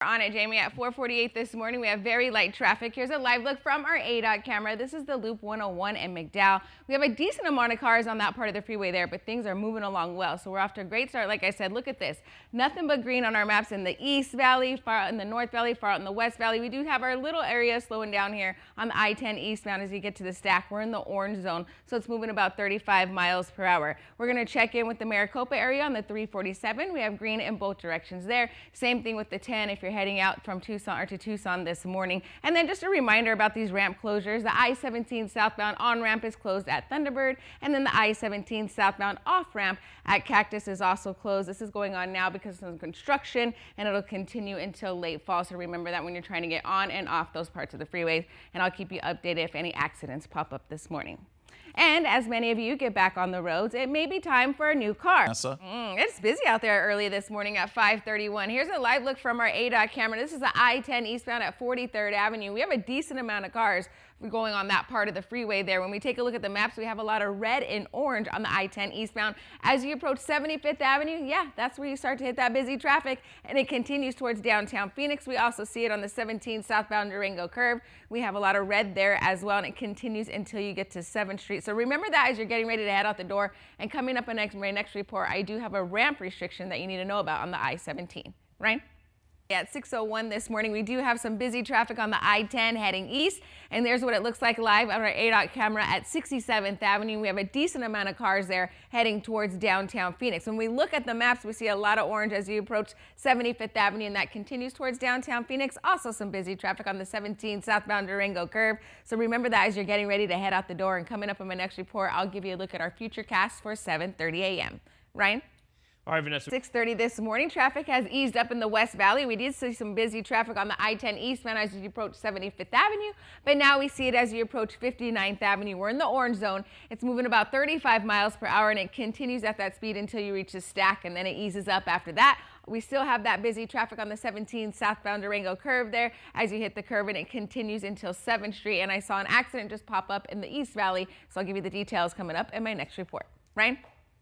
On it, Jamie, at 4:48 this morning, we have very light traffic. Here's a live look from our ADOT camera. This is the Loop 101 in McDowell. We have a decent amount of cars on that part of the freeway there, but things are moving along well. So we're off to a great start. Like I said, look at this. Nothing but green on our maps in the East Valley, far out in the North Valley, far out in the West Valley. We do have our little area slowing down here on the I-10 eastbound as you get to the stack. We're in the orange zone, so it's moving about 35 miles per hour. We're going to check in with the Maricopa area on the 347. We have green in both directions there. Same thing with the 10 if you're heading out from Tucson this morning. And then just a reminder about these ramp closures. The I-17 southbound on-ramp is closed at Thunderbird, and then the I-17 southbound off-ramp at Cactus is also closed. This is going on now because of construction, and it'll continue until late fall. So remember that when you're trying to get on and off those parts of the freeways, and I'll keep you updated if any accidents pop up this morning. And as many of you get back on the roads, it may be time for a new car. It's busy out there early this morning at 5:31. Here's a live look from our ADOT camera. This is the I-10 eastbound at 43rd Avenue. We have a decent amount of cars going on that part of the freeway there. When we take a look at the maps, we have a lot of red and orange on the I-10 eastbound. As you approach 75th Avenue, yeah, that's where you start to hit that busy traffic, and it continues towards downtown Phoenix. We also see it on the 17 southbound Durango curve. We have a lot of red there as well, and it continues until you get to 7th Street. So remember that as you're getting ready to head out the door. And coming up in my next report, I do have a ramp restriction that you need to know about on the I-17. Ryan? At 6:01 this morning, we do have some busy traffic on the I-10 heading east, and there's what it looks like live on our ADOT camera at 67th Avenue. We have a decent amount of cars there heading towards downtown Phoenix. When we look at the maps, we see a lot of orange as you approach 75th Avenue, and that continues towards downtown Phoenix. Also some busy traffic on the 17 southbound Durango curve. So remember that as you're getting ready to head out the door. And coming up in my next report, I'll give you a look at our future cast for 7:30 a.m. Ryan? All right, Vanessa. 6:30 this morning, traffic has eased up in the West Valley. We did see some busy traffic on the I-10 eastbound as you approach 75th Avenue, but now we see it as you approach 59th Avenue. We're in the orange zone. It's moving about 35 miles per hour, and it continues at that speed until you reach the stack, and then it eases up after that. We still have that busy traffic on the 17 southbound Durango curve there as you hit the curve, and it continues until 7th Street. And I saw an accident just pop up in the East Valley, so I'll give you the details coming up in my next report. Ryan?